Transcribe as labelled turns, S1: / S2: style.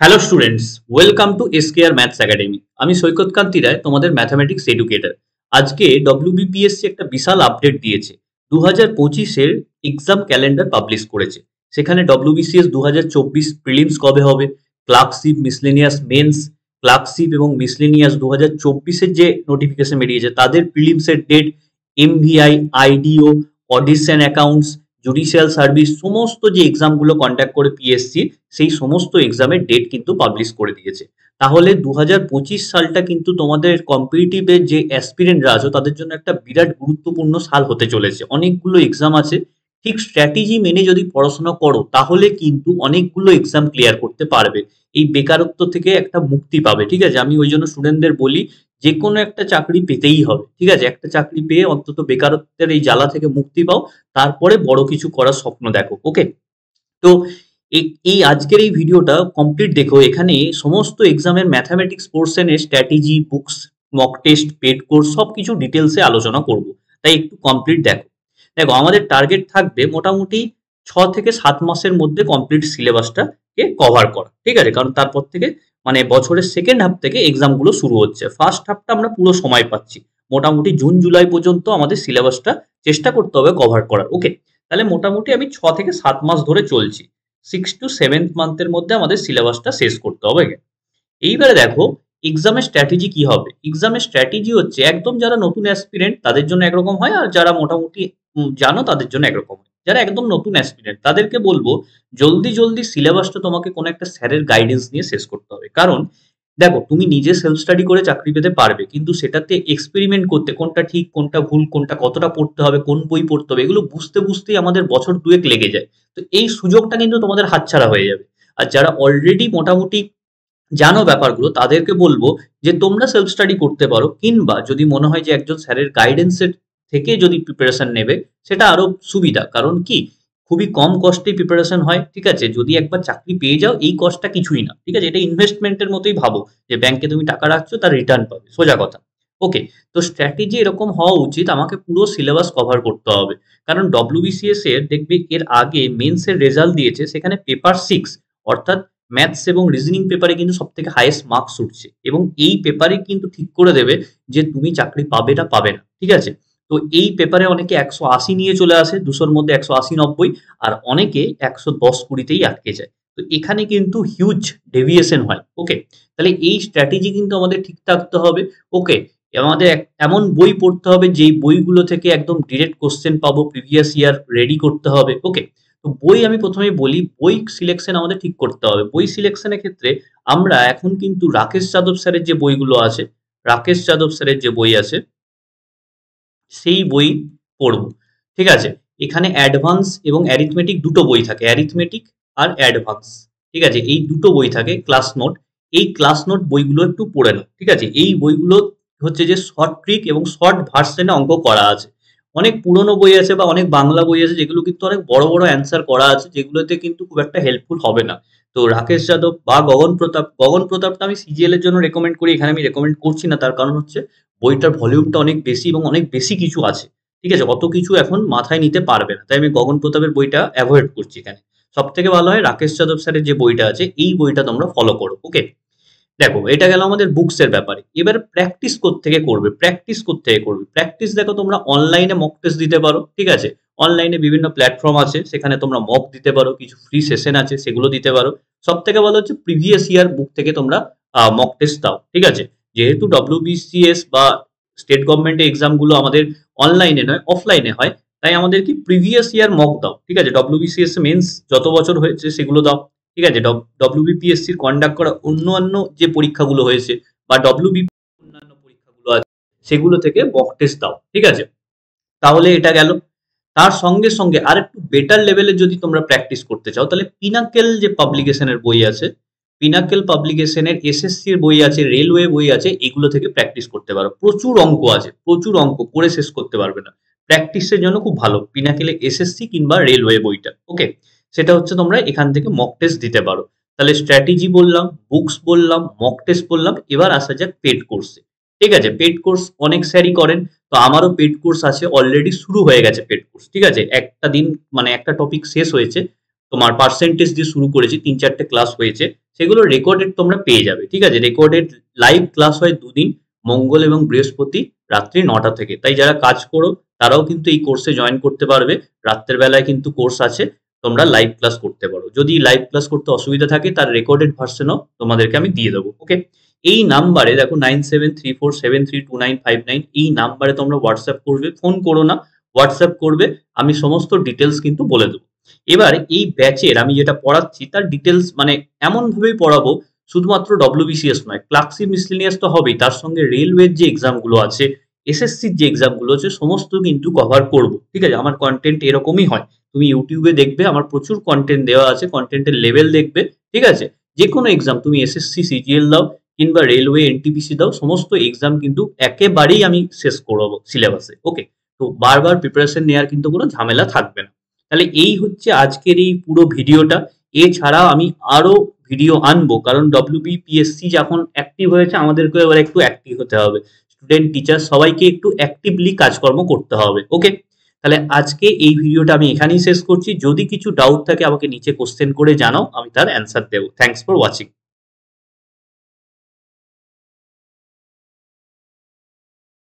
S1: Hello students, welcome to SKR maths academy. আমি সৈকত কান্তি রায়, তোমাদের mathematics educator. আজকে ডব্লিউবিপিএসসি একটা বিশাল আপডেট দিয়েছে। 2025-এর এক্সাম ক্যালেন্ডার পাবলিশ করেছে। সেখানে ডব্লিউবিসিএস 2024 প্রিলিমস কবে হবে, ক্লার্কশিপ, মিসলেনিয়াস মেন্স, ক্লার্কশিপ এবং মিসলেনিয়াস 2024-এর যে নোটিফিকেশন বেরিয়েছে তাদের প্রিলিমসের ডেট, এমভিআই, আইডিও, অডিশন অ্যাকাউন্টস, জুডিশিয়াল সার্ভিস, সমস্ত যে এক্সামগুলো কন্ডাক্ট করে পিএসসি সেই সমস্ত এক্সামের ডেট কিন্তু পাবলিশ করে দিয়েছে। তাহলে 2025 সালটা কিন্তু তোমাদের কম্পিটিটিভের যে অ্যাসপিরেন্টরা আছো তাদের জন্য একটা বিরাট গুরুত্বপূর্ণ সাল হতে চলেছে। অনেকগুলো এক্সাম আছে, ঠিক স্ট্র্যাটেজি মেনে যদি পড়াশোনা করো তাহলে কিন্তু অনেকগুলো এক্সাম ক্লিয়ার করতে পারবে। এই বেকারত্ব থেকে একটা মুক্তি পাবে। ঠিক আছে, আমি ওই জন্য স্টুডেন্টদের বলি যে কোনো একটা চাকরি পেতেই হবে। ঠিক আছে, একটা চাকরি পেয়ে অন্তত বেকারত্বের এই জ্বালা থেকে মুক্তি পাও, তারপরে বড় কিছু করার স্বপ্ন দেখো। ওকে, তো এই আজকের এই ভিডিওটা কমপ্লিট দেখো। এখানে সমস্ত এক্সামের ম্যাথামেটিক্স পোর্শনের strategy, books, mock test, paid course সবকিছু ডিটেলসে আলোচনা করব। তাই একটু কমপ্লিট দেখো। দেখো, আমাদের টার্গেট থাকবে মোটামুটি 6 থেকে 7 মাসের মধ্যে কমপ্লিট সিলেবাসটাকে কভার করা। ঠিক আছে, কারণ তারপর থেকে মানে বছরের সেকেন্ড হাফ থেকে এক্সামগুলো শুরু হচ্ছে। ফার্স্ট হাফটা আমরা পুরো সময় পাচ্ছি, মোটামুটি জুন জুলাই পর্যন্ত আমাদের সিলেবাসটা চেষ্টা করতে হবে কভার করার। ওকে, তাহলে মোটামুটি আমি 6 থেকে 7 মাস ধরে চলছি। 6 to 7th মান্থের মধ্যে আমাদের সিলেবাসটা শেষ করতে হবে। এইবারে দেখো এক্সামের স্ট্র্যাটেজি কি হবে। এক্সামের স্ট্র্যাটেজি হচ্ছে একদম যারা নতুন অ্যাসপিরেন্ট তাদের জন্য একরকম হয়, আর যারা মোটামুটি জানো তাদের জন্য একরকম হয়। যারা একদম নতুন অ্যাসপিরেন্ট তাদেরকে বলবো জলদি জলদি সিলেবাসটা তোমাকে কোনো একটা স্যারের গাইডেন্স নিয়ে শেষ করতে হবে। কারণ দেখো, তুমি নিজে সেলফ স্টাডি করে চাকরি পেতে পারবে, কিন্তু সেটাতে এক্সপেরিমেন্ট করতে কোনটা ঠিক কোনটা ভুল, কোনটা কতটা পড়তে হবে, কোন বই পড়তে হবে, এগুলো বুঝতে বুঝতেই আমাদের বছর দুয়েক লেগে যায়। তো এই সুযোগটা কিন্তু তোমাদের হাতছাড়া হয়ে যাবে। আর যারা অলরেডি মোটামুটি জানো ব্যাপারগুলো তাদেরকে বলবো যে তোমরা সেলফ স্টাডি করতে পারো, কিংবা যদি মনে হয় যে একজন স্যারের গাইডেন্সের থেকে যদি প্রিপারেশন নেবে সেটা আরো সুবিধা। কারণ কি, খুবই কম কস্টে প্রিপারেশন হয়। ঠিক আছে, যদি একবার চাকরি পেয়ে যাও এই কস্টটা কিছুই না। ঠিক আছে, এটা ইনভেস্টমেন্টের মতোই ভাবো, যে ব্যাংকে তুমি টাকা রাখছো তার রিটার্ন পাবে, সোজা কথা। ওকে, তো স্ট্র্যাটেজি এরকম হওয়া উচিত, আমাকে পুরো সিলেবাস কভার করতে হবে। কারণ ডব্লিউবিসিএস এর দেখবে এর আগে মেন্সের রেজাল্ট দিয়েছে, সেখানে পেপার 6 অর্থাৎ ম্যাথস এবং রিজনিং পেপারে কিন্তু সব থেকে হাইয়েস্ট মার্কস উঠছে, এবং এই পেপারে কিন্তু ঠিক করে দেবে যে তুমি চাকরি পাবে না পাবে না। ঠিক আছে, তো এই পেপারে অনেকে 180 নিয়ে চলে আসে, 200-র মধ্যে 180-90, আর অনেকে 110-20-তেই আটকে যায়। তো এখানে কিন্তু হিউজ ডেভিয়েশন হয়। ওকে, তাহলে এই স্ট্র্যাটেজি কিন্তু আমাদের ঠিক থাকতে হবে। ওকে, আমাদের এমন বই পড়তে হবে যেই বইগুলো থেকে একদম ডিরেক্ট কোশ্চেন পাবো, প্রিভিয়াস ইয়ার রেডি করতে হবে। ওকে, তো বই আমি প্রথমেই বলি, বই সিলেকশন আমাদের ঠিক করতে হবে। বই সিলেকশনের ক্ষেত্রে আমরা এখন কিন্তু রাকেশ যাদব স্যারের যে বইগুলো আছে, রাকেশ যাদব স্যারের যে বই আছে সেই বই পড়বো। ঠিক আছে, এখানে অ্যাডভান্স এবং অ্যারিথমেটিক দুটো বই থাকে, অ্যারিথমেটিক আর অ্যাডভান্স। ঠিক আছে, এই দুটো বই থাকে। ক্লাস নোট, এই ক্লাস নোট বইগুলো একটু পড়ে নাও। ঠিক আছে, এই বইগুলো হচ্ছে যে শর্ট ট্রিক এবং শর্ট ভার্সনে অঙ্ক করা আছে। অনেক পুরনো বই আছে বা অনেক বাংলা বই আছে যেগুলো কিন্তু অনেক বড় বড় অ্যান্সার করা আছে, যেগুলোতে কিন্তু খুব একটা হেল্পফুল হবে না। তো রাকেশ যাদব বা গগন প্রতাপ, গগন প্রতাপটা আমি সিজিএল এর জন্য রেকমেন্ড করি, এখানে আমি রেকমেন্ড করছি না। তার কারণ হচ্ছে বইটার ভলিউমটা অনেক বেশি এবং অনেক বেশি কিছু আছে। ঠিক আছে, অত কিছু এখন মাথায় নিতে পারবে না, তাই আমি গগন প্রতাপের বইটা অ্যাভয়েড করছি এখানে। সব থেকে ভালো হয় রাকেশ যাদব স্যারের যে বইটা আছে এই বইটা তোমরা ফলো করো। ওকে, দেখো এটা গেল আমাদের বুকস এর ব্যাপারে। এবার প্র্যাকটিস কোত্থেকে করবে, প্র্যাকটিস কোত্থেকে করবে। প্র্যাকটিস দেখো, তোমরা অনলাইনে মক টেস্ট দিতে পারো। ঠিক আছে, অনলাইনে বিভিন্ন প্ল্যাটফর্ম আছে, সেখানে তোমরা মক দিতে পারো, কিছু ফ্রি সেশন আছে সেগুলো দিতে পারো। সব থেকে ভালো হচ্ছে প্রিভিয়াস ইয়ার বুক থেকে তোমরা মক টেস্ট দাও। ঠিক আছে, যেহেতু ডব্লিউবিসিএস বা স্টেট গভর্নমেন্টের এক্সামগুলো আমাদের অনলাইনে নয় অফলাইনে হয়, তাই আমাদের কি প্রিভিয়াস ইয়ার মক দাও। ঠিক আছে, ডব্লিউবিসিএস মেন্স যত বছর হয়েছে সেগুলো দাও। ঠিক আছে, ডব্লিউবিপিএসসির কন্ডাক্ট করা অন্যান্য যে পরীক্ষাগুলো হয়েছে বা ডব্লিউবিপি অন্যান্য পরীক্ষাগুলো আছে সেগুলো থেকে মক টেস্ট দাও। ঠিক আছে, তাহলে এটা গেল। তার সঙ্গে সঙ্গে আর একটু বেটার লেভেলে যদি তোমরা প্র্যাকটিস করতে চাও, তাহলে পিনাকেল যে পাবলিকেশনের বই আছে, পিনাকেল পাবলিকেশনের এসএসসি এর বই আছে, রেলওয়ে বই আছে, এগুলো থেকে প্র্যাকটিস করতে পারো। প্রচুর অঙ্ক আছে, প্রচুর অঙ্ক করে শেষ করতে পারবে না। প্র্যাকটিসের জন্য খুব ভালো পিনাকেলে এসএসসি কিংবা রেলওয়ে বইটা। ওকে, সেটা হচ্ছে তোমরা এখান থেকে মক টেস্ট দিতে পারো। তাহলে স্ট্র্যাটেজি বললাম, বুকস বললাম, মক টেস্ট বললাম, এবার আসা যাক পেড কোর্সে। ঠিক আছে, পেড কোর্স অনেক স্যারই করেন, তো আমারও পেড কোর্স আছে, অলরেডি শুরু হয়ে গেছে পেড কোর্স। ঠিক আছে, একটা দিন মানে একটা টপিক শেষ হয়েছে, তোমার পার্সেন্টেজ দিয়ে শুরু করেছি, 3-4টে ক্লাস হয়েছে, সেগুলো রেকর্ডেড তোমরা পেয়ে যাবে। ঠিক আছে, রেকর্ডেড লাইভ ক্লাস হয় 2 দিন, মঙ্গল এবং বৃহস্পতি রাত্রি 9টা থেকে। তাই যারা কাজ করো তারাও কিন্তু এই কোর্সে জয়েন করতে পারবে। রাত্রের বেলায় কিন্তু কোর্স আছে, তোমরা লাইভ ক্লাস করতে পারো। যদি লাইভ ক্লাস করতে অসুবিধা থাকে তার রেকর্ডেড ভার্সনও তোমাদেরকে আমি দিয়ে দেবো। ওকে, এই নাম্বারে দেখো 9734732959, এই নাম্বারে তোমরা হোয়াটসঅ্যাপ করবে, ফোন করো না, হোয়াটসঅ্যাপ করবে, আমি সমস্ত ডিটেলস কিন্তু বলে দেবো। এবার এই ব্যাচের আমি যেটা পড়াচ্ছি তার ডিটেলস মানে এমনভাবেই পড়াবো, শুধুমাত্র ডব্লিউবিসিএস নয়, ক্লার্কশিপ মিসলেনিয়াস তো হবেই, তার সঙ্গে রেলওয়ের যে এক্সামগুলো আছে, এসএসসির যে এক্সামগুলো আছে, সমস্ত কিন্তু কভার করব। ঠিক আছে, আমার কন্টেন্ট এরকমই হয়। তুমি ইউটিউবে দেখবে আমার প্রচুর কন্টেন্ট দেওয়া আছে, কন্টেন্টের লেভেল দেখবে। ঠিক আছে, যে কোনো এক্সাম তুমি এসএসসি সিজিএল দাও কিংবা রেলওয়ে এনটিপিসি দাও, সমস্ত এক্সাম কিন্তু একেবারেই আমি শেষ করবো সিলেবাসে। ওকে, তো বারবার প্রিপারেশন নেওয়ার কিন্তু কোনো ঝামেলা থাকবে না। তাহলে এই হচ্ছে আজকের এই পুরো ভিডিওটা। এছাড়া আমি আরো ভিডিও আনবো, কারণ ডব্লিউবিপিএসসি যখন অ্যাক্টিভ হয়েছে আমাদেরকে এবার একটু অ্যাক্টিভ হতে হবে। স্টুডেন্ট, টিচার সবাইকে একটু অ্যাক্টিভলি কাজকর্ম করতে হবে। ওকে, তাহলে আজকে এই ভিডিওটা আমি এখানেই শেষ করছি। যদি কিছু ডাউট থাকে আমাকে নিচে কোশ্চেন করে জানাও, আমি তার অ্যান্সার দেবো। Thanks for watching.